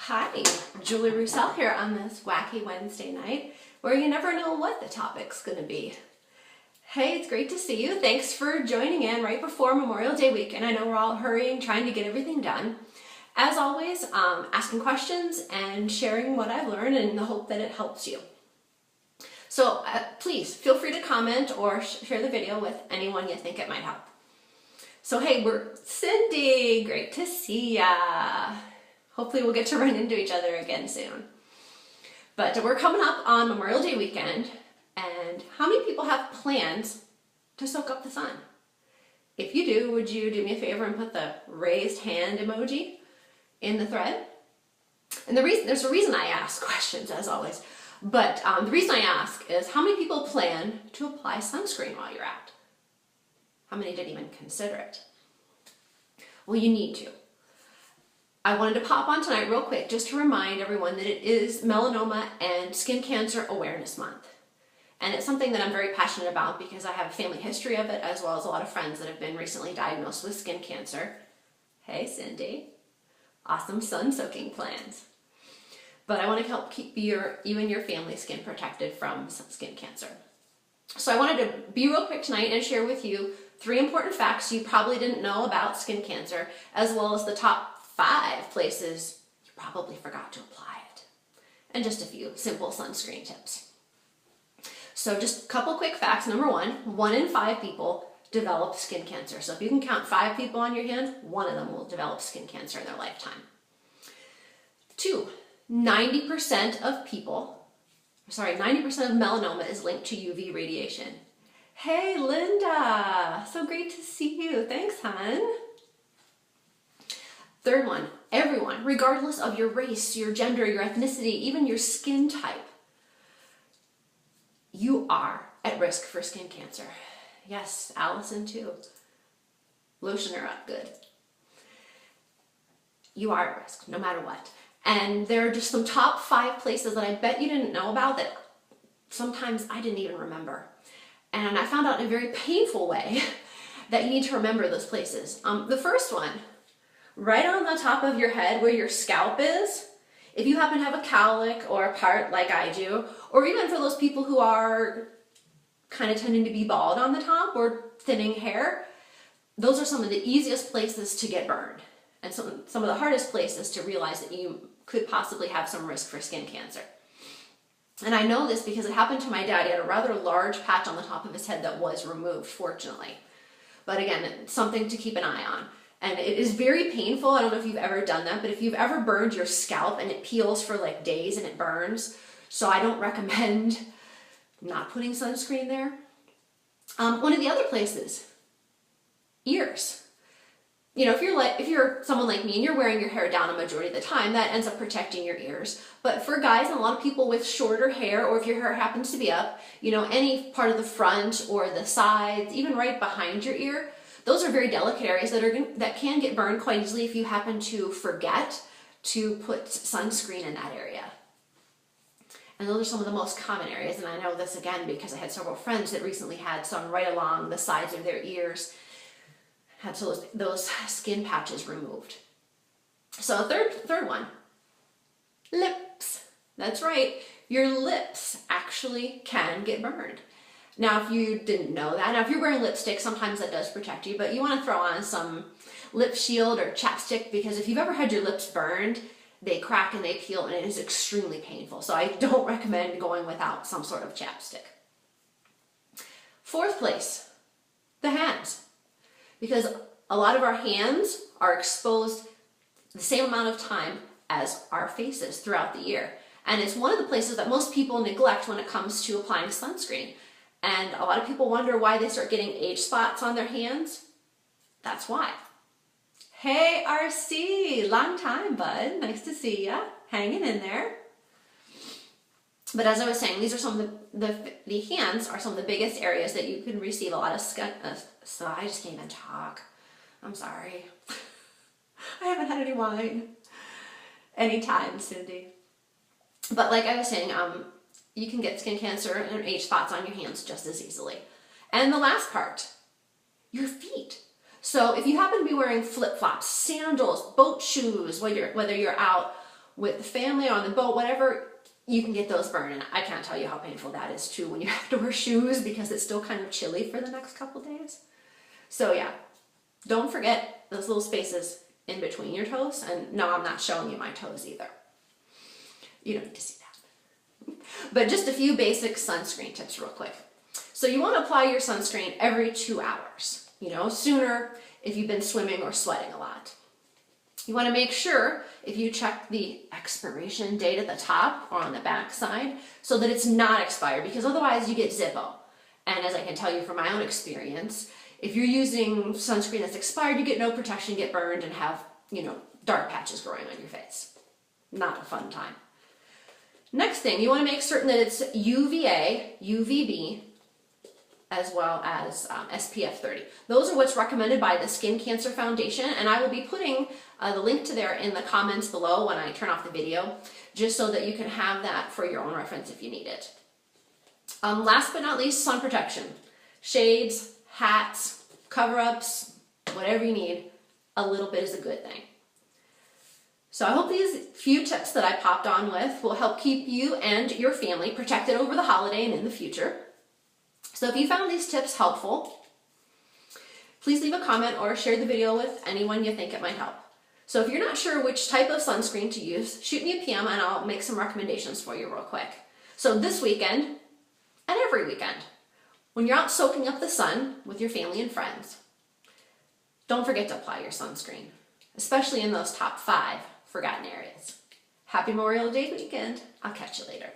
Hi, Julie Roussel here on this wacky Wednesday night where you never know what the topic's going to be. Hey, it's great to see you. Thanks for joining in right before Memorial Day weekend. I know we're all hurrying, trying to get everything done. As always, asking questions and sharing what I've learned in the hope that it helps you. So please feel free to comment or share the video with anyone you think it might help. So hey, we're Cindy. Great to see ya. Hopefully we'll get to run into each other again soon. But we're coming up on Memorial Day weekend, and how many people have plans to soak up the sun? If you do, would you do me a favor and put the raised hand emoji in the thread? And there's a reason I ask questions, as always, but the reason I ask is how many people plan to apply sunscreen while you're out? How many didn't even consider it? Well, you need to. I wanted to pop on tonight real quick just to remind everyone that it is Melanoma and Skin Cancer Awareness Month. And it's something that I'm very passionate about because I have a family history of it, as well as a lot of friends that have been recently diagnosed with skin cancer. Hey, Cindy. Awesome sun-soaking plans. But I want to help keep you and your family's skin protected from skin cancer. So I wanted to be real quick tonight and share with you 3 important facts you probably didn't know about skin cancer, as well as the top 5 places you probably forgot to apply it, and just a few simple sunscreen tips. So just a couple quick facts. Number 1 in 5 people develop skin cancer. So if you can count 5 people on your hand, 1 of them will develop skin cancer in their lifetime. 2, 90% of melanoma is linked to UV radiation. Hey, Linda, so great to see you. Thanks, hon. 3rd one, everyone, regardless of your race, your gender, your ethnicity, even your skin type, you are at risk for skin cancer. Yes, Allison too. Lotion her up good. You are at risk, no matter what. And there are just some top 5 places that I bet you didn't know about that sometimes I didn't even remember. And I found out in a very painful way that you need to remember those places. The first one, right on the top of your head where your scalp is, if you happen to have a cowlick or a part like I do, or even for those people who are kind of tending to be bald on the top or thinning hair, those are some of the easiest places to get burned and some of the hardest places to realize that you could possibly have some risk for skin cancer. And I know this because it happened to my dad. He had a rather large patch on the top of his head that was removed, fortunately. But again, it's something to keep an eye on. And it is very painful. I don't know if you've ever done that, but if you've ever burned your scalp and it peels for like days and it burns, so I don't recommend not putting sunscreen there. One of the other places, ears. You know, if you're someone like me and you're wearing your hair down a majority of the time, that ends up protecting your ears. But for guys and a lot of people with shorter hair, or if your hair happens to be up, you know, any part of the front or the sides, even right behind your ear, those are very delicate areas that can get burned quite easily if you happen to forget to put sunscreen in that area. And those are some of the most common areas, and I know this again because I had several friends that recently had some right along the sides of their ears, had those skin patches removed. So third one, lips. That's right, your lips actually can get burned. Now, if you didn't know that, now if you're wearing lipstick, sometimes that does protect you, but you want to throw on some lip shield or chapstick, because if you've ever had your lips burned, they crack and they peel and it is extremely painful. So I don't recommend going without some sort of chapstick. 4th place, the hands. Because a lot of our hands are exposed the same amount of time as our faces throughout the year. And it's one of the places that most people neglect when it comes to applying sunscreen. And a lot of people wonder why they start getting age spots on their hands. That's why. Hey, RC, long time, bud. Nice to see ya. Hanging in there. But as I was saying, these are some of the hands are some of the biggest areas that you can receive a lot of skin. So I just can't even talk. I'm sorry. I haven't had any wine. Anytime, Cindy. But like I was saying, you can get skin cancer and age spots on your hands just as easily. And the last part, your feet. So if you happen to be wearing flip-flops, sandals, boat shoes, whether you're out with the family or on the boat, whatever, you can get those burned. And I can't tell you how painful that is too when you have to wear shoes because it's still kind of chilly for the next couple days. So yeah, don't forget those little spaces in between your toes. And no, I'm not showing you my toes either. You don't need to see that. But just a few basic sunscreen tips real quick. So you want to apply your sunscreen every 2 hours. You know, sooner if you've been swimming or sweating a lot. You want to make sure if you check the expiration date at the top or on the back side so that it's not expired, because otherwise you get Zippo. And as I can tell you from my own experience, if you're using sunscreen that's expired, you get no protection, get burned, and have, you know, dark patches growing on your face. Not a fun time. Next thing, you want to make certain that it's UVA, UVB, as well as SPF 30. Those are what's recommended by the Skin Cancer Foundation, and I will be putting the link to there in the comments below when I turn off the video, just so that you can have that for your own reference if you need it. Last but not least, sun protection. Shades, hats, cover-ups, whatever you need, a little bit is a good thing. So I hope these few tips that I popped on with will help keep you and your family protected over the holiday and in the future. So if you found these tips helpful, please leave a comment or share the video with anyone you think it might help. So if you're not sure which type of sunscreen to use, shoot me a PM and I'll make some recommendations for you real quick. So this weekend, and every weekend, when you're out soaking up the sun with your family and friends, don't forget to apply your sunscreen, especially in those top 5 forgotten areas. Happy Memorial Day weekend. I'll catch you later.